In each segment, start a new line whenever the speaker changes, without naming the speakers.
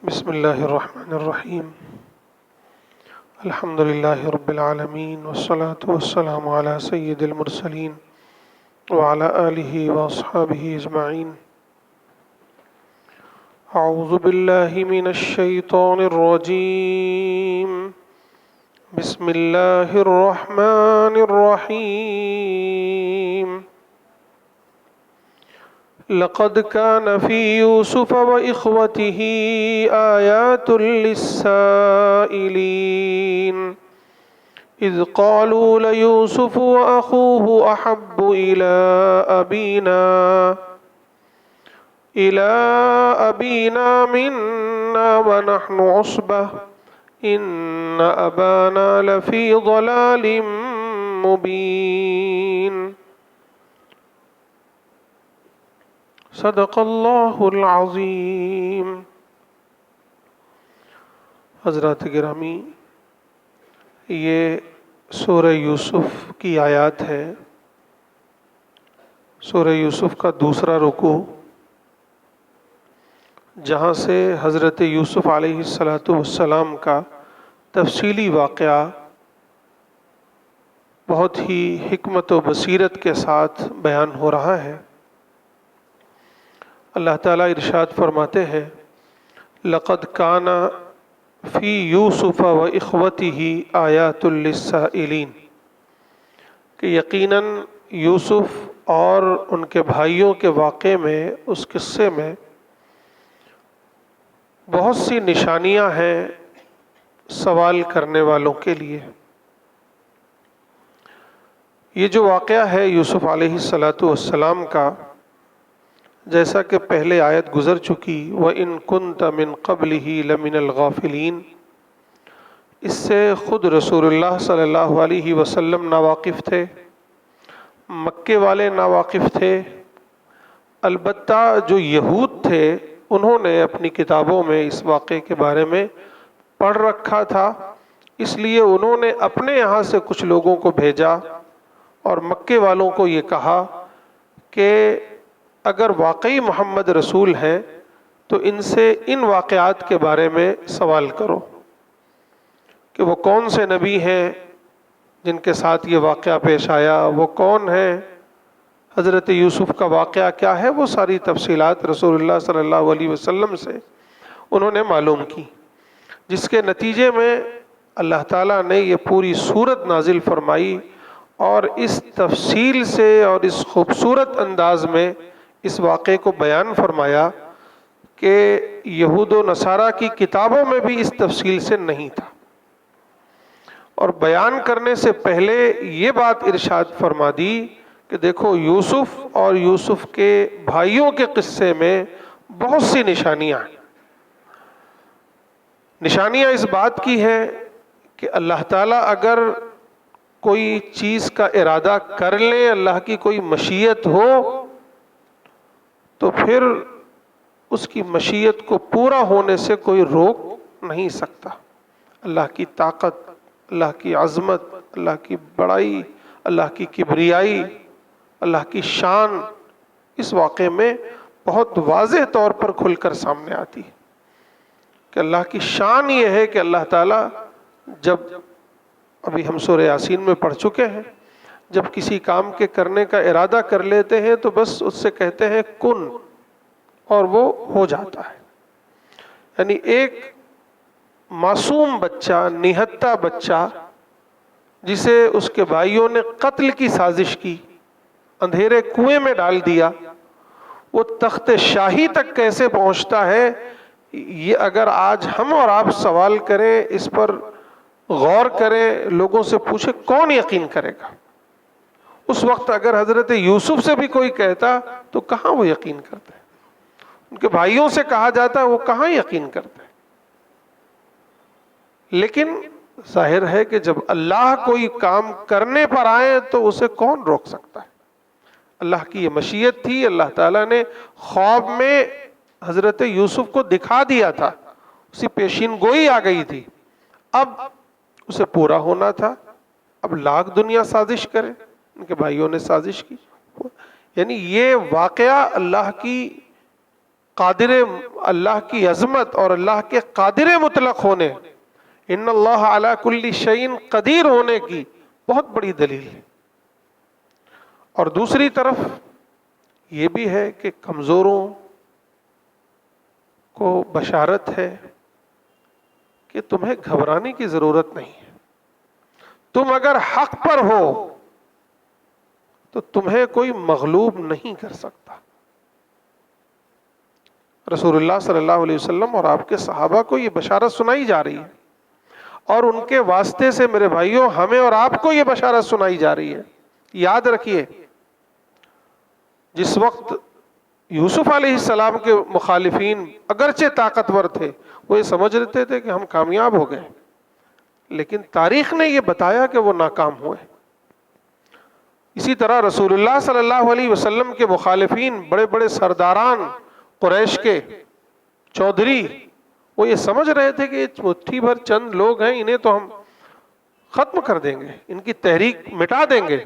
بسم اللہ الرحمن الرحیم الحمد للہ رب العالمین والصلاة والسلام علی سید المرسلین وعلی آلہ واصحابہ اجمعین اعوذ باللہ من الشیطان الرجیم بسم اللہ الرحمن الرحیم لقد كان في يوسف وإخوته آيات للسائلين إذ قالوا ليوسف وأخوه أحب إلى أبينا منا ونحن عصبة إن أبانا لفي ضلال مبين صدق اللہ العظیم۔ حضرات گرامی، یہ سورہ یوسف کی آیات ہے۔ سورہ یوسف کا دوسرا رکوع، جہاں سے حضرت یوسف علیہ السلام کا تفصیلی واقعہ بہت ہی حکمت و بصیرت کے ساتھ بیان ہو رہا ہے۔ اللہ تعالیٰ ارشاد فرماتے ہیں لقد کان فی یوسف و اخوتہ آیات للسائلین، کہ یقیناً یوسف اور ان کے بھائیوں کے واقعے میں، اس قصے میں بہت سی نشانیاں ہیں سوال کرنے والوں کے لیے۔ یہ جو واقعہ ہے یوسف علیہ السلام کا، جیسا کہ پہلے آیت گزر چکی وَإِن كُنْتَ مِن قَبْلِهِ لَمِنَ الْغَافِلِينَ، اس سے خود رسول اللہ صلی اللہ علیہ وسلم ناواقف تھے، مکے والے ناواقف تھے، البتہ جو یہود تھے انہوں نے اپنی کتابوں میں اس واقعے کے بارے میں پڑھ رکھا تھا، اس لیے انہوں نے اپنے یہاں سے کچھ لوگوں کو بھیجا اور مکے والوں کو یہ کہا کہ اگر واقعی محمد رسول ہیں تو ان سے ان واقعات کے بارے میں سوال کرو کہ وہ کون سے نبی ہیں جن کے ساتھ یہ واقعہ پیش آیا، وہ کون ہیں، حضرت یوسف کا واقعہ کیا ہے، وہ ساری تفصیلات رسول اللہ صلی اللہ علیہ وسلم سے انہوں نے معلوم کی، جس کے نتیجے میں اللہ تعالیٰ نے یہ پوری سورت نازل فرمائی اور اس تفصیل سے اور اس خوبصورت انداز میں اس واقعے کو بیان فرمایا کہ یہود و نصارہ کی کتابوں میں بھی اس تفصیل سے نہیں تھا۔ اور بیان کرنے سے پہلے یہ بات ارشاد فرما دی کہ دیکھو یوسف اور یوسف کے بھائیوں کے قصے میں بہت سی نشانیاں ہیں۔ نشانیاں اس بات کی ہے کہ اللہ تعالیٰ اگر کوئی چیز کا ارادہ کر لے، اللہ کی کوئی مشیت ہو، تو پھر اس کی مشیت کو پورا ہونے سے کوئی روک نہیں سکتا۔ اللہ کی طاقت، اللہ کی عظمت، اللہ کی بڑائی، اللہ کی کبریائی، اللہ کی شان اس واقعے میں بہت واضح طور پر کھل کر سامنے آتی ہے کہ اللہ کی شان یہ ہے کہ اللہ تعالیٰ، جب ابھی ہم سورہ یاسین میں پڑھ چکے ہیں، جب کسی کام کے کرنے کا ارادہ کر لیتے ہیں تو بس اس سے کہتے ہیں کن، اور وہ ہو جاتا ہے۔ یعنی ایک معصوم بچہ، نہتہ بچہ، جسے اس کے بھائیوں نے قتل کی سازش کی، اندھیرے کنویں میں ڈال دیا، وہ تخت شاہی تک کیسے پہنچتا ہے، یہ اگر آج ہم اور آپ سوال کریں، اس پر غور کریں، لوگوں سے پوچھیں، کون یقین کرے گا؟ اس وقت اگر حضرت یوسف سے بھی کوئی کہتا تو کہاں وہ یقین کرتے؟ ان کے بھائیوں سے کہا جاتا وہ کہاں یقین کرتے؟ لیکن ظاہر ہے کہ جب اللہ کوئی کام کرنے پر آئے تو اسے کون روک سکتا ہے؟ اللہ کی یہ مشیت تھی، اللہ تعالیٰ نے خواب میں حضرت یوسف کو دکھا دیا تھا، اسی پیشین گوئی آ گئی تھی، اب اسے پورا ہونا تھا۔ اب لاکھ دنیا سازش کرے، ان کے بھائیوں نے سازش کی، یعنی یہ واقعہ اللہ کی قادر اللہ کی عظمت اور اللہ کے قادر مطلق ہونے، ان اللہ علی کل شیء قدیر ہونے کی بہت بڑی دلیل ہے۔ اور دوسری طرف یہ بھی ہے کہ کمزوروں کو بشارت ہے کہ تمہیں گھبرانے کی ضرورت نہیں ہے، تم اگر حق پر ہو تو تمہیں کوئی مغلوب نہیں کر سکتا۔ رسول اللہ صلی اللہ علیہ وسلم اور آپ کے صحابہ کو یہ بشارت سنائی جا رہی ہے، اور ان کے واسطے سے میرے بھائیوں ہمیں اور آپ کو یہ بشارت سنائی جا رہی ہے۔ یاد رکھیے، جس وقت یوسف علیہ السلام کے مخالفین اگرچہ طاقتور تھے، وہ یہ سمجھ رہتے تھے کہ ہم کامیاب ہو گئے، لیکن تاریخ نے یہ بتایا کہ وہ ناکام ہوئے۔ اسی طرح رسول اللہ صلی اللہ علیہ وسلم کے مخالفین، بڑے بڑے سرداران قریش کے چودھری، وہ یہ سمجھ رہے تھے کہ مٹھی بھر چند لوگ ہیں، انہیں تو ہم ختم کر دیں گے، ان کی تحریک مٹا دیں گے،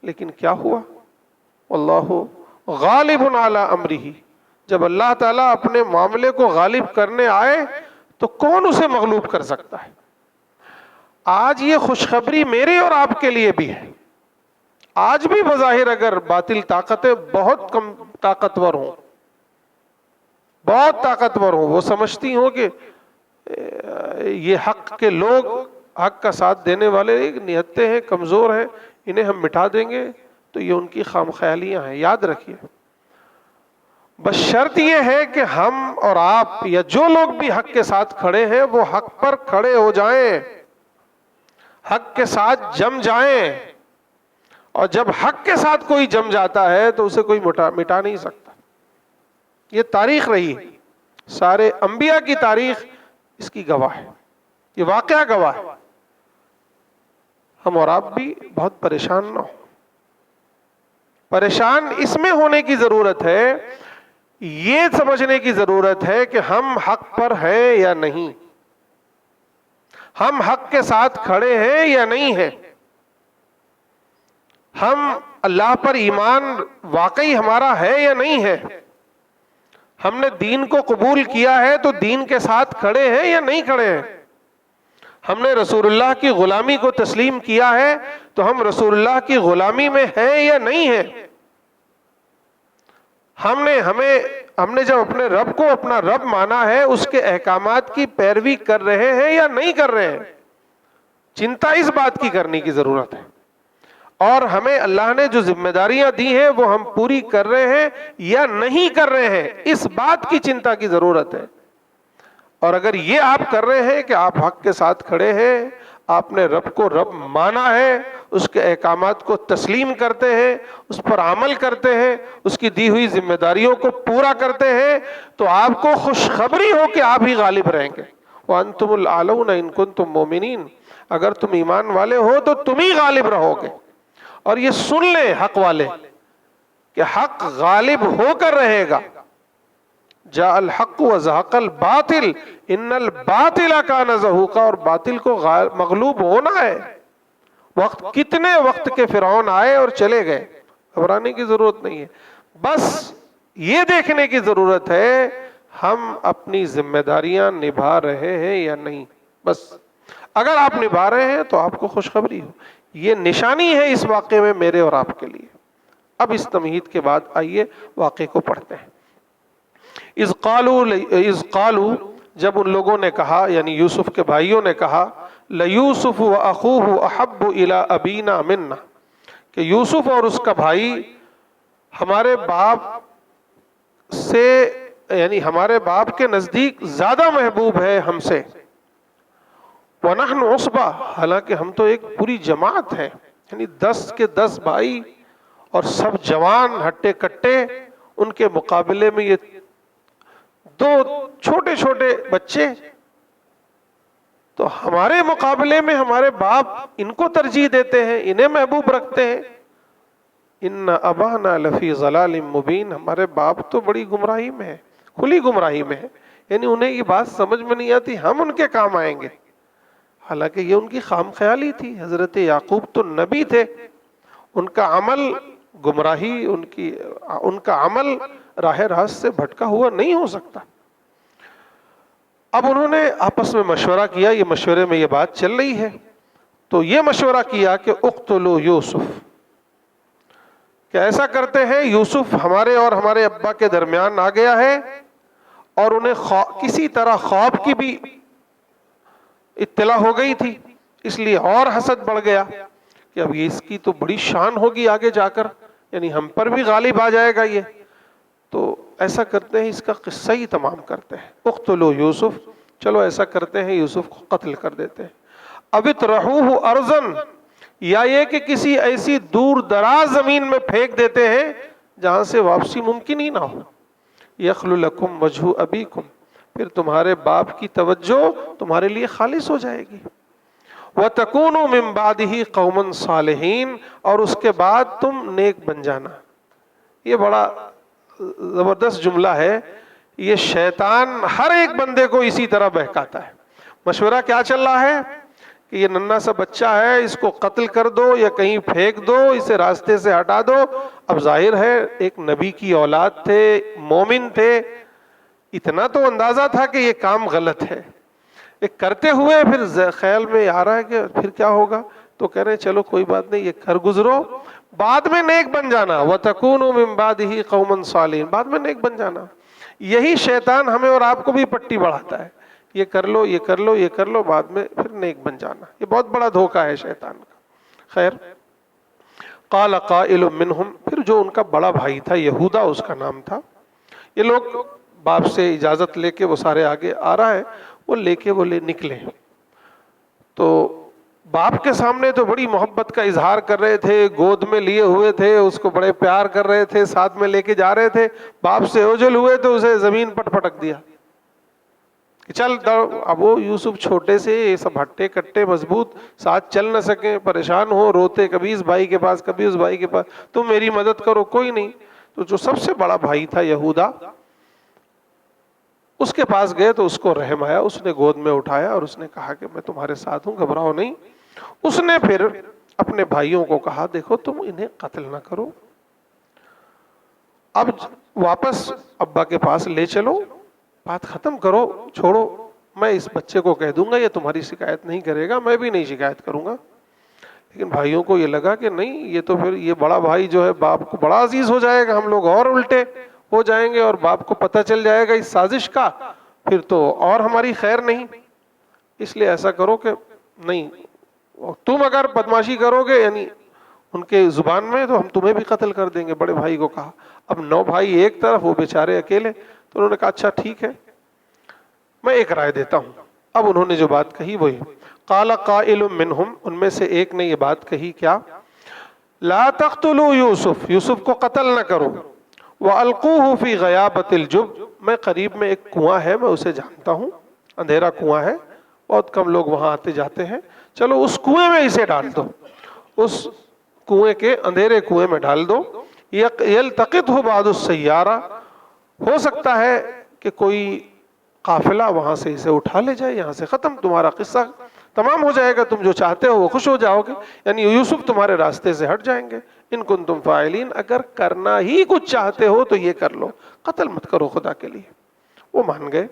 لیکن کیا ہوا؟ اللہ غالب علی امرہ، جب اللہ تعالیٰ اپنے معاملے کو غالب کرنے آئے تو کون اسے مغلوب کر سکتا ہے؟ آج یہ خوشخبری میرے اور آپ کے لیے بھی ہے۔ آج بھی بظاہر اگر باطل طاقتیں بہت کم طاقتور ہوں، بہت طاقتور ہوں، وہ سمجھتی ہوں کہ یہ حق کے لوگ، حق کا ساتھ دینے والے نہتے ہیں، کمزور ہیں، انہیں ہم مٹا دیں گے، تو یہ ان کی خام خیالیاں ہیں۔ یاد رکھیے، بس شرط یہ ہے کہ ہم اور آپ یا جو لوگ بھی حق کے ساتھ کھڑے ہیں وہ حق پر کھڑے ہو جائیں، حق کے ساتھ جم جائیں، اور جب حق کے ساتھ کوئی جم جاتا ہے تو اسے کوئی مٹا نہیں سکتا۔ یہ تاریخ رہی، سارے انبیاء کی تاریخ اس کی گواہ ہے، یہ واقعہ گواہ ہے۔ ہم اور آپ بھی بہت پریشان نہ ہوں۔ پریشان اس میں ہونے کی ضرورت ہے، یہ سمجھنے کی ضرورت ہے کہ ہم حق پر ہیں یا نہیں، ہم حق کے ساتھ کھڑے ہیں یا نہیں ہیں، ہم اللہ پر ایمان واقعی ہمارا ہے یا نہیں ہے، ہم نے دین کو قبول کیا ہے تو دین کے ساتھ کھڑے ہیں یا نہیں کھڑے ہیں، ہم نے رسول اللہ کی غلامی کو تسلیم کیا ہے تو ہم رسول اللہ کی غلامی میں ہیں یا نہیں ہیں، ہم نے جب اپنے رب کو اپنا رب مانا ہے، اس کے احکامات کی پیروی کر رہے ہیں یا نہیں کر رہے ہیں۔ چنتا اس بات کی کرنے کی ضرورت ہے، اور ہمیں اللہ نے جو ذمہ داریاں دی ہیں وہ ہم پوری کر رہے ہیں یا نہیں کر رہے ہیں، اس بات کی چنتا کی ضرورت ہے۔ اور اگر یہ آپ کر رہے ہیں کہ آپ حق کے ساتھ کھڑے ہیں، آپ نے رب کو رب مانا ہے، اس کے احکامات کو تسلیم کرتے ہیں، اس پر عمل کرتے ہیں، اس کی دی ہوئی ذمہ داریوں کو پورا کرتے ہیں، تو آپ کو خوشخبری ہو کہ آپ ہی غالب رہیں گے۔ وَأَنْتُمُ الْأَعْلَوْنَ إِن كُنتُم مُؤْمِنِينَ، اگر تم ایمان والے ہو تو تم ہی غالب رہو گے۔ اور یہ سن لیں حق والے کہ حق غالب ہو کر رہے گا۔ جاء الحق وزهق الباطل ان الباطل كان زهوقا، اور باطل کو مغلوب ہونا ہے۔ کتنے وقت کے فرعون آئے اور چلے گئے، گھبرانے کی ضرورت نہیں ہے، بس یہ دیکھنے کی ضرورت ہے ہم اپنی ذمہ داریاں نبھا رہے ہیں یا نہیں۔ بس اگر آپ نبھا رہے ہیں تو آپ کو خوشخبری ہو، یہ نشانی ہے اس واقعے میں میرے اور آپ کے لیے۔ اب اس تمہید کے بعد آئیے واقعے کو پڑھتے ہیں۔ اذ قالوا، جب ان لوگوں نے کہا، یعنی یوسف کے بھائیوں نے کہا، لیوسف واخوہ احب الی ابینا منا، کہ یوسف اور اس کا بھائی ہمارے باپ سے، یعنی ہمارے باپ کے نزدیک زیادہ محبوب ہے ہم سے، وَنَحْنُ عُصْبَةٌ، حالانکہ ہم تو ایک پوری جماعت ہیں، یعنی 10 کے 10 بھائی اور سب جوان ہٹے کٹے، ان کے مقابلے میں یہ 2 چھوٹے چھوٹے بچے، تو ہمارے مقابلے میں ہمارے باپ ان کو ترجیح دیتے ہیں، انہیں محبوب رکھتے ہیں۔ ان ابانا لفی ضلال مبین، ہمارے باپ تو بڑی گمراہی میں ہے، کھلی گمراہی میں ہے، یعنی انہیں یہ بات سمجھ میں نہیں آتی ہم ان کے کام آئیں گے، حالانکہ یہ ان کی خام خیالی تھی۔ حضرت یعقوب تو نبی تھے، ان کا عمل گمراہی، ان کا عمل راہ راست سے بھٹکا ہوا نہیں ہو سکتا۔ اب انہوں نے آپس میں مشورہ کیا، یہ مشورے میں یہ بات چل رہی ہے، تو یہ مشورہ کیا کہ اقتلوا یوسف، کہ ایسا کرتے ہیں یوسف ہمارے اور ہمارے ابا کے درمیان آ گیا ہے، اور انہیں کسی طرح خواب کی بھی اطلاع ہو گئی تھی، اس لیے اور حسد بڑھ گیا کہ اب یہ اس کی تو بڑی شان ہوگی آگے جا کر، یعنی ہم پر بھی غالب آ جائے گا یہ، تو ایسا کرتے ہیں اس کا قصہ ہی تمام کرتے ہیں۔ اقتلوا یوسف، چلو ایسا کرتے ہیں یوسف کو قتل کر دیتے ہیں۔ اب اطرحوہ ارضاً، یا یہ کہ کسی ایسی دور دراز زمین میں پھینک دیتے ہیں جہاں سے واپسی ممکن ہی نہ ہو۔ یخل لکم وجہ ابیکم، پھر تمہارے باپ کی توجہ تمہارے لیے خالص ہو جائے گی۔ وَتَكُونُوا مِن بَعْدِهِ قَوْمًا صَالِحِينَ، اور اس کے بعد تم نیک بن جانا۔ یہ بڑا زبردست جملہ ہے، یہ شیطان ہر ایک بندے کو اسی طرح بہکاتا ہے۔ مشورہ کیا چل رہا ہے کہ یہ ننھا سا بچہ ہے، اس کو قتل کر دو یا کہیں پھینک دو، اسے راستے سے ہٹا دو۔ اب ظاہر ہے ایک نبی کی اولاد تھے، مومن تھے، اتنا تو اندازہ تھا کہ یہ کام غلط ہے۔ ایک کرتے ہوئے پھر خیال میں آ رہا ہے کہ پھر کیا ہوگا، تو کہہ رہے چلو کوئی بات نہیں، یہ کر گزرو، بعد میں نیک بن جانا۔ وَتَكُونُوا مِن بَعْدِهِ قَوْمًا صَالِحِينَ، بعد میں نیک بن جانا۔ یہی شیطان ہمیں اور آپ کو بھی پٹی بڑھاتا ہے، یہ کر لو، یہ کر لو، یہ کر لو، بعد میں پھر نیک بن جانا۔ یہ بہت بڑا دھوکہ ہے شیطان کا۔ خیر، قال قائل منہم، پھر جو ان کا بڑا بھائی تھا، یہودا اس کا نام تھا، یہ لوگ باپ سے اجازت لے کے وہ سارے آگے آ رہا ہے، وہ لے کے وہ نکلے، تو باپ کے سامنے تو بڑی محبت کا اظہار کر رہے تھے، گود میں لیے ہوئے تھے، اس کو بڑے پیار کر رہے تھے، ساتھ میں لے کے جا رہے تھے۔ باپ سے اوجل ہوئے تو اسے زمین پر پٹک دیا کہ چل۔ اب وہ یوسف چھوٹے سے، یہ سب ہٹے کٹے مضبوط، ساتھ چل نہ سکیں، پریشان ہو، روتے کبھی اس بھائی کے پاس کبھی اس بھائی کے پاس، تم میری مدد کرو، کوئی نہیں۔ تو جو سب سے بڑا بھائی تھا یہودا، اس کے پاس گئے تو اس کو رحم آیا، اس نے گود میں اٹھایا اور اس نے کہا کہ میں تمہارے ساتھ ہوں، گھبراؤ نہیں۔ اس نے پھر اپنے بھائیوں کو کہا دیکھو تم انہیں قتل نہ کرو، اب واپس ابا کے پاس لے چلو، بات ختم کرو، چھوڑو، میں اس بچے کو کہہ دوں گا یہ تمہاری شکایت نہیں کرے گا، میں بھی نہیں شکایت کروں گا۔ لیکن بھائیوں کو یہ لگا کہ نہیں، یہ تو پھر یہ بڑا بھائی جو ہے باپ کو بڑا عزیز ہو جائے گا، ہم لوگ اور الٹے ہو جائیں گے اور باپ کو پتہ چل جائے گا اس سازش کا، پھر تو اور ہماری خیر نہیں۔ اس لیے ایسا کرو کہ نہیں، تم اگر بدماشی کرو گے یعنی ان کے زبان میں، تو ہم تمہیں بھی قتل کر دیں گے۔ بڑے بھائی کو کہا۔ اب 9 بھائی ایک طرف، وہ بیچارے اکیلے، تو انہوں نے کہا اچھا ٹھیک ہے، میں ایک رائے دیتا ہوں۔ اب انہوں نے جو بات کہی وہی، قال قائل منہم، ان میں سے ایک نے یہ بات کہی، کیا؟ لا تقتلوا یوسف، یوسف کو قتل نہ کرو، وَأَلْقُوهُ فِي غَيَابَةِ الْجُبِّ، میں قریب میں ایک کنواں ہے، میں اسے جانتا ہوں، اندھیرا کنواں ہے، بہت کم لوگ وہاں آتے جاتے ہیں، چلو اس کنویں میں اسے ڈال دو، اس کنویں کے اندھیرے کنویں میں ڈال دو۔ يَلْتَقِطْهُ بَعْضُ السَّيَّارَةِ، ہو سکتا ہے کہ کوئی قافلہ وہاں سے اسے اٹھا لے جائے، یہاں سے ختم، تمہارا قصہ تمام ہو جائے گا، تم جو چاہتے ہو وہ خوش ہو جاؤ گے، یعنی یوسف تمہارے راستے سے ہٹ جائیں گے۔ ان کنتم فاعلین، اگر کرنا ہی کچھ چاہتے ہو تو یہ کر لو، قتل مت کرو خدا کے لیے۔ وہ مان گئے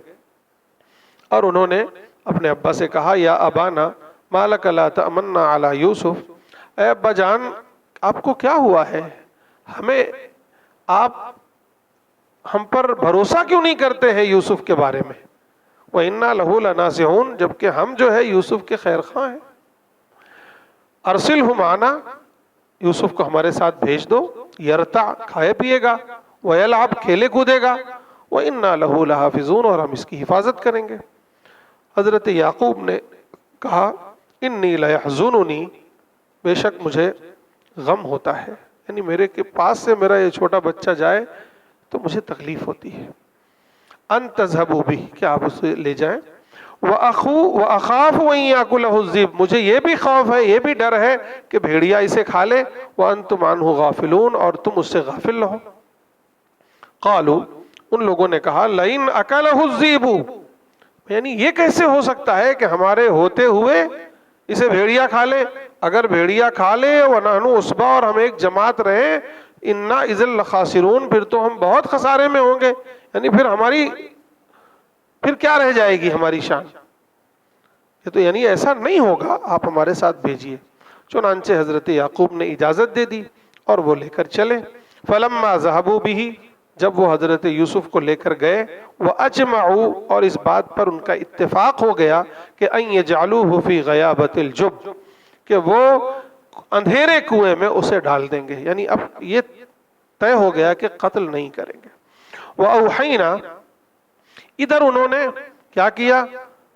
اور انہوں نے اپنے ابا سے کہا، یا ابانا ما لک لا تأمنا علی یوسف، اے ابا جان آپ کو کیا ہوا ہے، ہمیں آپ ہم پر بھروسہ کیوں نہیں کرتے ہیں یوسف کے بارے میں؟ وَإِنَّا لَهُ لَنَاصِحُونَ، جبکہ ہم جو ہے یوسف کے خیر خواہ ہیں۔ ارسلہ معنا، یوسف کو ہمارے ساتھ بھیج دو، یرتع کھائے پیے گا، ویلعب کھیلے کودے گا، وَإِنَّا لَهُ لَحَافِظُونَ اور ہم اس کی حفاظت کریں گے۔ حضرت یعقوب نے کہا، انی لیحزننی، بے شک مجھے غم ہوتا ہے، یعنی میرے کے پاس سے میرا یہ چھوٹا بچہ جائے تو مجھے تکلیف ہوتی ہے۔ ان تذهبوا به، کہ آپ اسے لے جائیں، وَأَخَافُ أَن يَأْكُلَهُ الذِّئْبُ، مجھے یہ بھی خوف ہے، یہ بھی ڈر ہے کہ بھیڑیا اسے کھا لے، وَأَنْتُمْ عَنْهُ غَافِلُونَ اور تم اس سے غافل رہو۔ قالوا، ان لوگوں نے کہا، لَئِنْ أَكَلَهُ الذِّئْبُ، یعنی یہ کیسے ہو سکتا ہے کہ ہمارے ہوتے ہوئے اسے بھیڑیا کھا لے؟ اگر بھیڑیا کھا لے وَنَحْنُ عُصْبَةٌ، اور ہم ایک جماعت رہیں، انا اذا لخاسرون، پھر تو ہم بہت خسارے میں ہوں گے، یعنی پھر کیا رہ جائے گی ہماری شان، یہ تو یعنی ایسا نہیں ہوگا، آپ ہمارے ساتھ بھیجیے۔ چنانچہ حضرت یعقوب نے اجازت دے دی اور وہ لے کر چلے۔ فلما ذهبوا به، جب وہ حضرت یوسف کو لے کر گئے، واجمعوا، اور اس بات پر ان کا اتفاق ہو گیا کہ ان یجعلوه فی غیابۃ الجب، کہ وہ اندھیرے کنویں میں اسے ڈال دیں گے، یعنی اب یہ طے ہو گیا کہ قتل نہیں کریں گے۔ واوحینا، ادھر انہوں نے کیا کیا،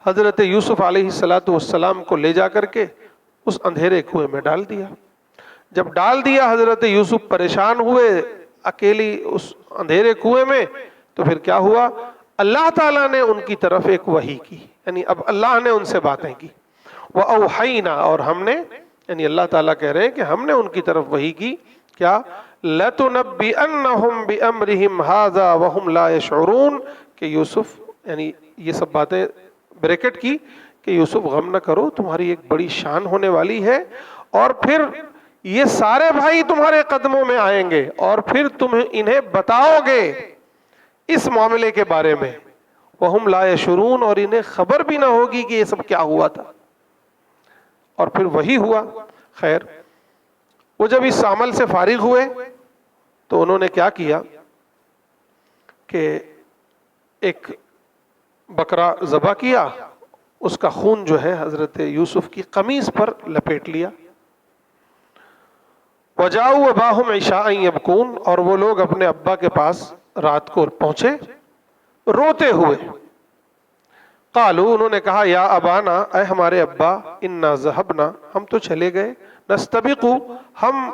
حضرت یوسف علیہ السلام کو لے جا کر کے اس اندھیرے کنویں میں ڈال دیا۔ جب ڈال دیا، حضرت یوسف پریشان ہوئے اکیلی اس اندھیرے کنویں میں، تو پھر کیا ہوا، اللہ تعالیٰ نے ان کی طرف ایک وحی کی، یعنی اب اللہ نے ان سے باتیں کی۔ وَأَوْحَيْنَا، اور ہم نے، یعنی اللہ تعالیٰ کہہ رہے ہیں کہ ہم نے ان کی طرف وحی کی، کیا، لَتُنَبِّئَنَّهُمْ بِأَمْرِهِمْ هَذَا وَهُمْ لَا يَشْعُرُونَ، کہ یوسف، یعنی یہ سب باتیں بریکٹ کی کہ یوسف غم نہ کرو، تمہاری ایک بڑی شان ہونے والی ہے، اور پھر یہ سارے بھائی تمہارے قدموں میں آئیں گے، اور پھر تم انہیں بتاؤ گے اس معاملے کے بارے میں، وَهُمْ لَا يَشْعُرُونَ، اور انہیں خبر بھی نہ ہوگی کہ یہ سب کیا ہوا تھا۔ اور پھر وہی ہوا۔ خیر، وہ جب اس عمل سے فارغ ہوئے تو انہوں نے کیا کیا کہ ایک بکرا ذبح کیا، اس کا خون جو ہے حضرت یوسف کی قمیص پر لپیٹ لیا۔ وَجَاءُوا أَبَاهُمْ عِشَاءً يَبْكُونَ، اور وہ لوگ اپنے ابا کے پاس رات کو پہنچے روتے ہوئے۔ قالوا، انہوں نے کہا، یا ابانا، اے ہمارے ابا، انا ذهبنا، ہم تو چلے گئے، نستبق، ہم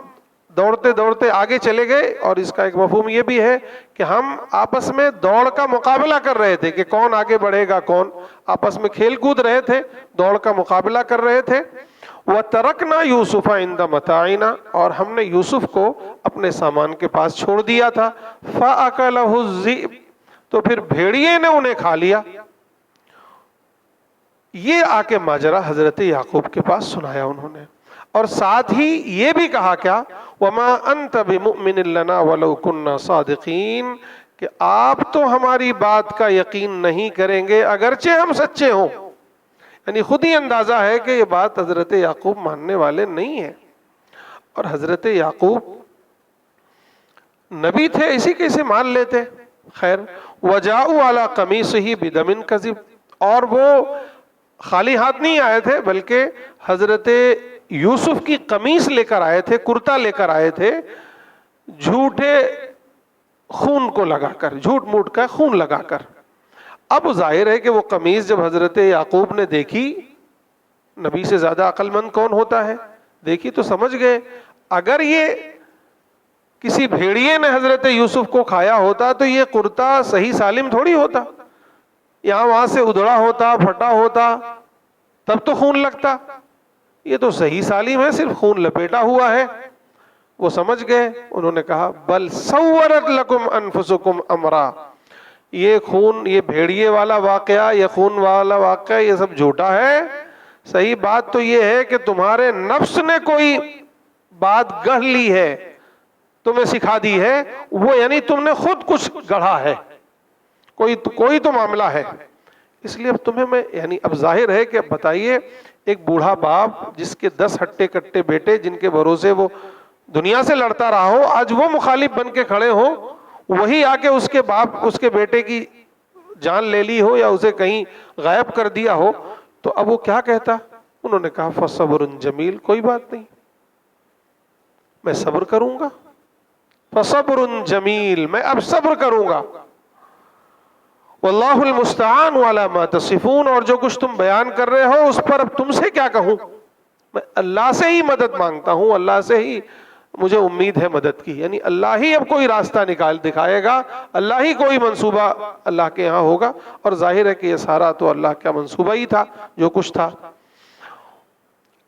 دوڑتے دوڑتے آگے چلے گئے، اور اس کا ایک مفہوم یہ بھی ہے کہ ہم آپس میں دوڑ کا مقابلہ کر رہے تھے کہ کون آگے بڑھے گا، کون، آپس میں کھیل کود رہے تھے، دوڑ کا مقابلہ کر رہے تھے۔ وَتَرَكْنَا يُوسُفَ عِنْدَ مَتَاعِنَا، اور ہم نے یوسف کو اپنے سامان کے پاس چھوڑ دیا تھا۔ فَأَكَلَهُ الذِّئْبُ، تو پھر بھیڑیے نے انہیں کھا لیا۔ یہ آ کے ماجرا حضرت یعقوب کے پاس سنایا انہوں نے، اور ساتھ ہی یہ بھی کہا، کیا، وَمَا أَنْتَ بِمُؤْمِنٍ لَنَا وَلَوْ كُنَّا صَادِقِينَ، کہ آپ تو ہماری بات کا یقین نہیں کریں گے اگرچہ ہم سچے ہوں۔ یعنی خود ہی اندازہ ہے کہ یہ بات حضرت یعقوب ماننے والے نہیں ہیں، اور حضرت یعقوب نبی تھے، اسی کیسے مان لیتے۔ خیر، وَجَاءُوا عَلَىٰ قَمِيصِهِ بِدَمٍ كَذِبٍ، اور وہ خالی ہاتھ نہیں آئے تھے، بلکہ حضرت یوسف کی قمیص لے کر آئے تھے، کرتا لے کر آئے تھے، جھوٹے خون کو لگا کر، جھوٹ موٹ کا خون لگا کر۔ اب ظاہر ہے کہ وہ قمیص جب حضرت یعقوب نے دیکھی، نبی سے زیادہ عقل مند کون ہوتا ہے، دیکھی تو سمجھ گئے اگر یہ کسی بھیڑیے نے حضرت یوسف کو کھایا ہوتا تو یہ کرتا صحیح سالم تھوڑی ہوتا، یہاں وہاں سے ادھڑا ہوتا، پھٹا ہوتا، تب تو خون لگتا، یہ تو صحیح سالم ہے، صرف خون لپیٹا ہوا ہے۔ وہ سمجھ گئے، انہوں نے کہا، بل سورت لکم انفسکم امرا، یہ خون، یہ بھیڑیے والا واقعہ، یہ خون والا واقعہ، یہ سب جھوٹا ہے، صحیح بات تو یہ ہے کہ تمہارے نفس نے کوئی بات گڑھ لی ہے، تمہیں سکھا دی ہے، وہ یعنی تم نے خود کچھ گڑھا ہے، کوئی تو معاملہ ہے۔ اس لیے اب تمہیں میں، یعنی اب ظاہر ہے کہ اب بتائیے، ایک بوڑھا باپ جس کے 10 ہٹے کٹے بیٹے، جن کے بھروسے وہ دنیا سے لڑتا رہا ہو، آج وہ مخالف بن کے کھڑے ہوں، وہی آ کے اس کے باپ، اس کے بیٹے کی جان لے لی ہو یا اسے کہیں غائب کر دیا ہو، تو اب وہ کیا کہتا؟ انہوں نے کہا، فَصَبْرٌ جمیل، کوئی بات نہیں، میں صبر کروں گا، فَصَبْرٌ جمیل، میں اب صبر کروں گا، واللہ المستعان علی ما تصفون، اور جو کچھ تم بیان کر رہے ہو اس پر اب تم سے کیا کہوں، میں اللہ سے ہی مدد مانگتا ہوں، اللہ سے ہی مجھے امید ہے مدد کی، یعنی اللہ ہی اب کوئی راستہ دکھائے گا، اللہ ہی کوئی منصوبہ اللہ کے یہاں ہوگا، اور ظاہر ہے کہ یہ سارا تو اللہ کا منصوبہ ہی تھا جو کچھ تھا۔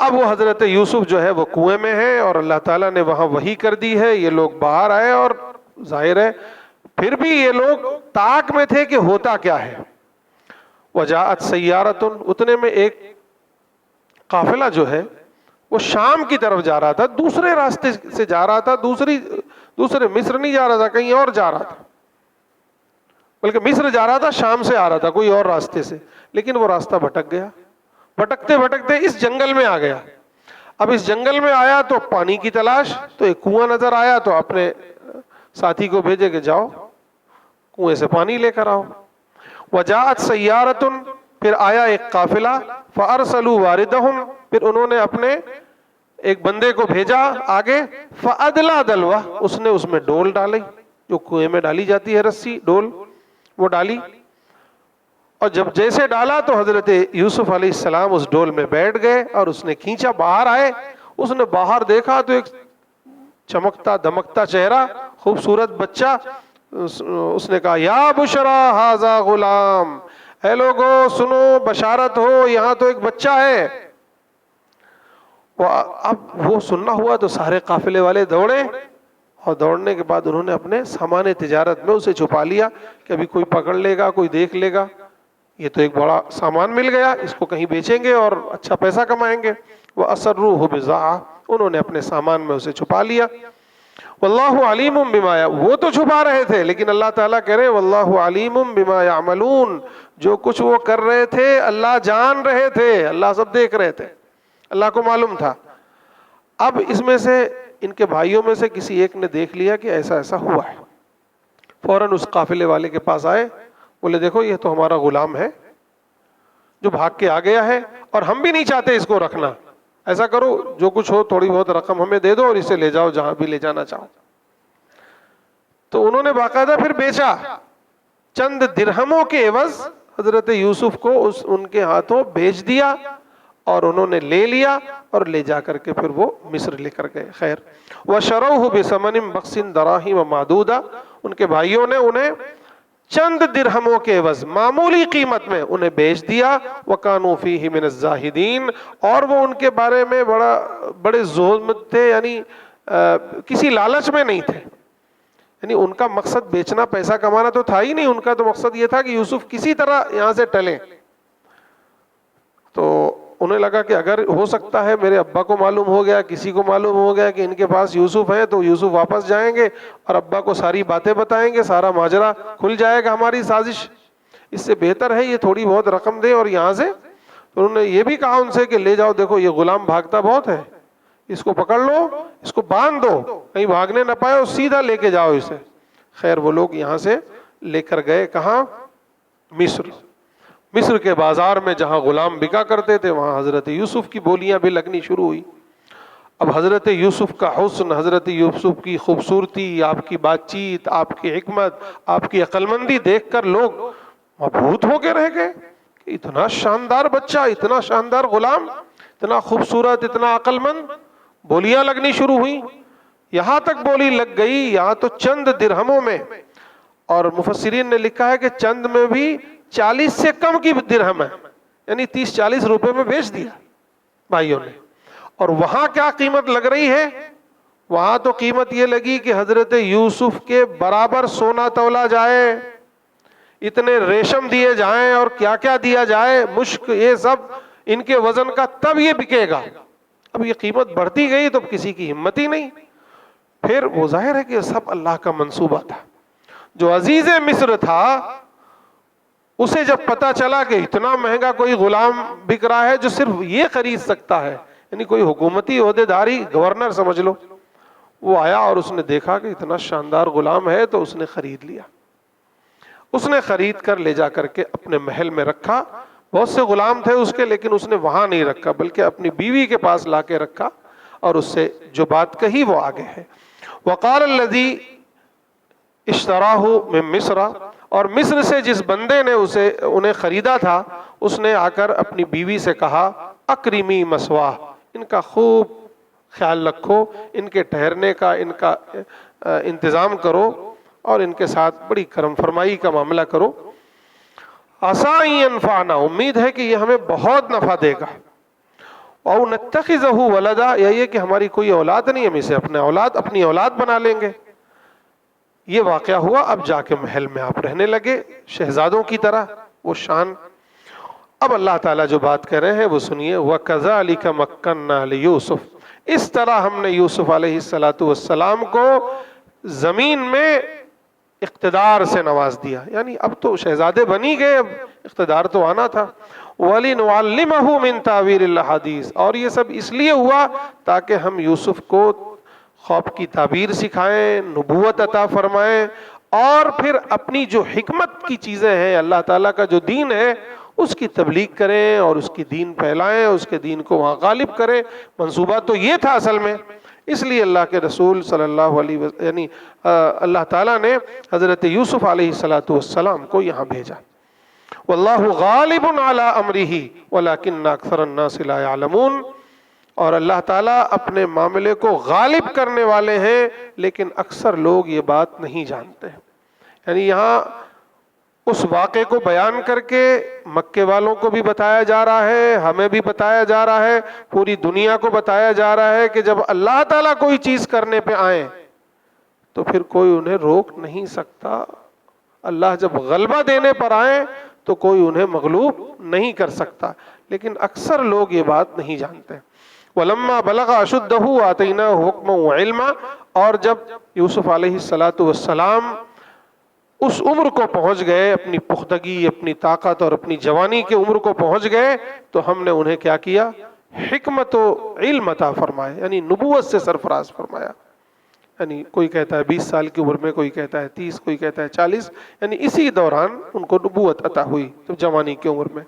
اب وہ حضرت یوسف جو ہے وہ کنویں میں ہے، اور اللہ تعالیٰ نے وہاں وحی کر دی ہے، یہ لوگ باہر آئے، اور ظاہر ہے پھر بھی یہ لوگ تاک میں تھے کہ ہوتا کیا ہے۔ وجاءت سیارۃ، اتنے میں ایک قافلہ جو ہے وہ شام کی طرف جا رہا تھا، دوسرے راستے سے جا رہا تھا، دوسرے مصر نہیں جا رہا تھا، کہیں اور جا رہا تھا، بلکہ مصر جا رہا تھا، شام سے آ رہا تھا کوئی اور راستے سے، لیکن وہ راستہ بھٹک گیا، بھٹکتے بھٹکتے اس جنگل میں آ گیا۔ اب اس جنگل میں آیا تو پانی کی تلاش، تو ایک کنواں نظر آیا، تو اپنے ساتھی کو بھیجے کہ جاؤ کنویں سے پانی لے کر آؤ۔ وجاءت سیارۃ، پھر آیا ایک قافلہ، فارسلوا واردہم، پھر انہوں نے اپنے ایک بندے کو بھیجا آگے، فادلی دلوہ، اس نے اس میں ڈول ڈالی، جو کنویں میں ڈالی جاتی ہے رسی ڈول، وہ ڈالی، اور جب جیسے ڈالا تو حضرت یوسف علیہ السلام اس ڈول میں بیٹھ گئے اور اس نے کھینچا، باہر آئے، اس نے باہر دیکھا تو ایک چمکتا دمکتا چہرہ، خوبصورت بچہ، اس نے کہا یا بشرا ھذا غلام، اے لوگو سنو بشارت ہو، یہاں تو ایک بچہ ہے۔ اب وہ سننا ہوا تو سارے قافلے والے دوڑے، اور دوڑنے کے بعد انہوں نے اپنے سامان تجارت میں اسے چھپا لیا کہ ابھی کوئی پکڑ لے گا، کوئی دیکھ لے گا، یہ تو ایک بڑا سامان مل گیا، اس کو کہیں بیچیں گے اور اچھا پیسہ کمائیں گے۔ وَأَسَرُّوهُ بِضَاعَةً، انہوں نے اپنے سامان میں اسے چھپا لیا۔ واللہ علیم بما، وہ تو چھپا رہے تھے لیکن اللہ تعالیٰ کہہ رہے واللہ علیم بما یعملون، جو کچھ وہ کر رہے تھے اللہ جان رہے تھے، اللہ سب دیکھ رہے تھے، اللہ کو معلوم تھا۔ اب اس میں سے ان کے بھائیوں میں سے کسی ایک نے دیکھ لیا کہ ایسا ایسا ہوا ہے، فوراً اس قافلے والے کے پاس آئے، بولے دیکھو یہ تو ہمارا غلام ہے جو بھاگ کے آ گیا ہے، اور ہم بھی نہیں چاہتے اس کو رکھنا، ایسا کرو جو کچھ ہو تھوڑی بہت رقم ہمیں دے دو اور اسے لے جاؤ جہاں بھی لے جانا چاہو۔ تو انہوں نے باقاعدہ پھر بیچا، چند درہموں کے عوض حضرت یوسف کو ان کے ہاتھوں بیچ دیا، اور انہوں نے لے لیا اور لے جا کر کے پھر وہ مصر لے کر گئے۔ خیر، وَشَرَوْهُ بِثَمَنٍ بَخْسٍ دَرَاهِمَ مَعْدُودَةٍ، ان کے بھائیوں نے انہیں چند درہموں کے عوض معمولی قیمت میں انہیں بیچ دیا۔ وَكَانُوا فِيهِ مِنَ الزَّاهِدِينَ، اور وہ ان کے بارے میں بڑے زہد تھے، یعنی کسی لالچ میں نہیں تھے، یعنی ان کا مقصد بیچنا پیسہ کمانا تو تھا ہی نہیں، ان کا تو مقصد یہ تھا کہ یوسف کسی طرح یہاں سے ٹلیں۔ تو انہیں لگا کہ اگر ہو سکتا ہے میرے ابا کو معلوم ہو گیا، کسی کو معلوم ہو گیا کہ ان کے پاس یوسف ہیں، تو یوسف واپس جائیں گے اور ابا کو ساری باتیں بتائیں گے، سارا ماجرا کھل جائے گا ہماری سازش، اس سے بہتر ہے یہ تھوڑی بہت رقم دیں اور یہاں سے۔ تو انہوں نے یہ بھی کہا ان سے کہ لے جاؤ، دیکھو یہ غلام بھاگتا بہت ہے، اس کو پکڑ لو، اس کو باندھ دو، کہیں بھاگنے نہ پائے، اور سیدھا لے کے جاؤ اسے۔ خیر وہ لوگ یہاں سے لے کر گئے کہاں؟ مصر۔ مصر کے بازار میں جہاں غلام بکا کرتے تھے وہاں حضرت یوسف کی بولیاں بھی لگنی شروع ہوئی۔ اب حضرت یوسف کا حسن، حضرت یوسف کی خوبصورتی، آپ کی بات چیت، آپ کی حکمت، آپ کی عقل مندی دیکھ کر لوگ مبہوت ہو کے رہ گئے کہ اتنا شاندار بچہ، اتنا شاندار غلام، اتنا خوبصورت، اتنا عقل مند۔ بولیاں لگنی شروع ہوئی، یہاں تک بولی لگ گئی، یہاں تو چند درہموں میں، اور مفسرین نے لکھا ہے کہ چند میں بھی 40 سے کم کی درہم ہے، یعنی 30-40 روپے میں بیچ دیا بھائیوں نے۔ اور وہاں کیا قیمت لگ رہی ہے؟ وہاں تو قیمت یہ لگی کہ حضرت یوسف کے برابر سونا تولا جائے، اتنے ریشم دیے جائیں اور کیا کیا دیا جائے، مشک، یہ سب ان کے وزن کا، تب یہ بکے گا۔ اب یہ قیمت بڑھتی گئی تو کسی کی ہمت ہی نہیں۔ پھر وہ ظاہر ہے کہ سب اللہ کا منصوبہ تھا۔ جو عزیز مصر تھا اسے جب پتا چلا کہ اتنا مہنگا کوئی غلام بک رہا ہے جو صرف یہ خرید سکتا ہے، یعنی کوئی حکومتی عہدیداری، گورنر سمجھ لو، وہ آیا اور اس نے دیکھا کہ اتنا شاندار غلام ہے تو اس نے خرید لیا۔ اس نے خرید کر لے جا کر کے اپنے محل میں رکھا۔ بہت سے غلام تھے اس کے، لیکن اس نے وہاں نہیں رکھا بلکہ اپنی بیوی کے پاس لا کے رکھا، اور اس سے جو بات کہی وہ آگے ہے۔ وقال الذی اشتراہ من مصر، اور مصر سے جس بندے نے انہیں خریدا تھا، اس نے آ کر اپنی بیوی سے کہا اکرمی مثواہ، ان کا خوب خیال رکھو، ان کے ٹھہرنے کا، ان کا انتظام کرو، اور ان کے ساتھ بڑی کرم فرمائی کا معاملہ کرو۔ عسیٰ ان ینفعنا، امید ہے کہ یہ ہمیں بہت نفع دے گا، او نتخذہ ولدا، یا یہ کہ ہماری کوئی اولاد نہیں، ہم اسے اپنی اولاد بنا لیں گے۔ یہ واقعہ ہوا، اب جا کے محل میں آپ رہنے لگے شہزادوں کی طرح، وہ شان۔ اب اللہ تعالیٰ جو بات کہہ رہے ہیں وہ سنیے، وَكَذَلِكَ مَكَّنَّا لِيُوسُفَ، اس طرح ہم نے یوسف علیہ السلام کو زمین میں اقتدار سے نواز دیا، یعنی اب تو شہزادے بنی گئے، اب اقتدار تو آنا تھا۔ وَلِنُعَلِّمَهُ مِن تَأْوِيلِ الْأَحَادِيثِ، اور یہ سب اس لیے ہوا تاکہ ہم یوسف کو خواب کی تعبیر سکھائیں، نبوت عطا فرمائیں، اور پھر اپنی جو حکمت کی چیزیں ہیں، اللہ تعالیٰ کا جو دین ہے اس کی تبلیغ کریں اور اس کی دین پھیلائیں، اس کے دین کو وہاں غالب کریں۔ منصوبہ تو یہ تھا اصل میں، اس لیے اللہ کے رسول صلی اللہ علیہ وسلم یعنی اللہ تعالیٰ نے حضرت یوسف علیہ السلام کو یہاں بھیجا۔ واللہ غالب علی امرہ ولکن اکثر الناس لا یعلمون، اور اللہ تعالیٰ اپنے معاملے کو غالب کرنے والے ہیں لیکن اکثر لوگ یہ بات نہیں جانتے ہیں۔ یعنی یہاں اس واقعے کو بیان کر کے مکے والوں کو بھی بتایا جا رہا ہے، ہمیں بھی بتایا جا رہا ہے، پوری دنیا کو بتایا جا رہا ہے کہ جب اللہ تعالیٰ کوئی چیز کرنے پہ آئیں تو پھر کوئی انہیں روک نہیں سکتا۔ اللہ جب غلبہ دینے پر آئیں تو کوئی انہیں مغلوب نہیں کر سکتا، لیکن اکثر لوگ یہ بات نہیں جانتے۔ وَلَمَّا بَلَغَ أَشُدَّهُ آتَيْنَاهُ حُكْمًا وَعِلْمًا، اور جب یوسف علیہ السلام اس عمر کو پہنچ گئے، اپنی پختگی، اپنی طاقت اور اپنی جوانی کے عمر کو پہنچ گئے، تو ہم نے انہیں کیا کیا؟ حکمت و علم عطا فرمائے، یعنی نبوت سے سرفراز فرمایا۔ یعنی کوئی کہتا ہے 20 سال کی عمر میں، کوئی کہتا ہے 30، کوئی کہتا ہے 40، یعنی اسی دوران ان کو نبوت عطا ہوئی جب جوانی کی عمر میں۔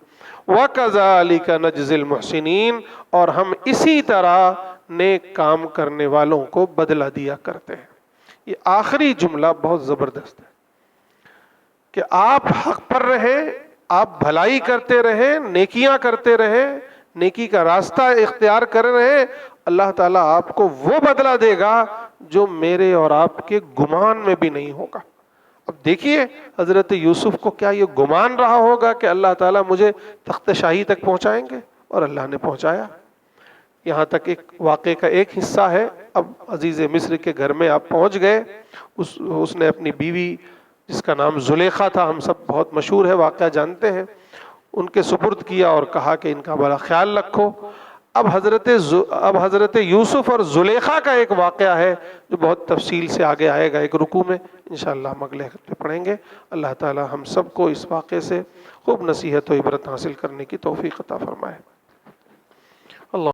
وَكَذَلِكَ نَجْزِي الْمُحْسِنِينَ، اور ہم اسی طرح نیک کام کرنے والوں کو بدلہ دیا کرتے ہیں۔ یہ آخری جملہ بہت زبردست ہے کہ آپ حق پر رہیں، آپ بھلائی کرتے رہیں، نیکیاں کرتے رہیں، نیکی کا راستہ اختیار کر رہے، اللہ تعالیٰ آپ کو وہ بدلہ دے گا جو میرے اور آپ کے گمان میں بھی نہیں ہوگا۔ اب دیکھیے حضرت یوسف کو کیا یہ گمان رہا ہوگا کہ اللہ تعالیٰ مجھے تخت شاہی تک پہنچائیں گے، اور اللہ نے پہنچایا۔ یہاں تک ایک واقعے کا ایک حصہ ہے۔ اب عزیز مصر کے گھر میں آپ پہنچ گئے، اس نے اپنی بیوی جس کا نام زلیخا تھا، ہم سب بہت مشہور ہے، واقعہ جانتے ہیں، ان کے سپرد کیا اور کہا کہ ان کا بڑا خیال رکھو۔ اب حضرت یوسف اور زلیخا کا ایک واقعہ ہے جو بہت تفصیل سے آگے آئے گا ایک رکوع میں، انشاءاللہ ہم اگلے ہفتے پڑھیں گے۔ اللہ تعالی ہم سب کو اس واقعے سے خوب نصیحت و عبرت حاصل کرنے کی توفیق عطا فرمائے۔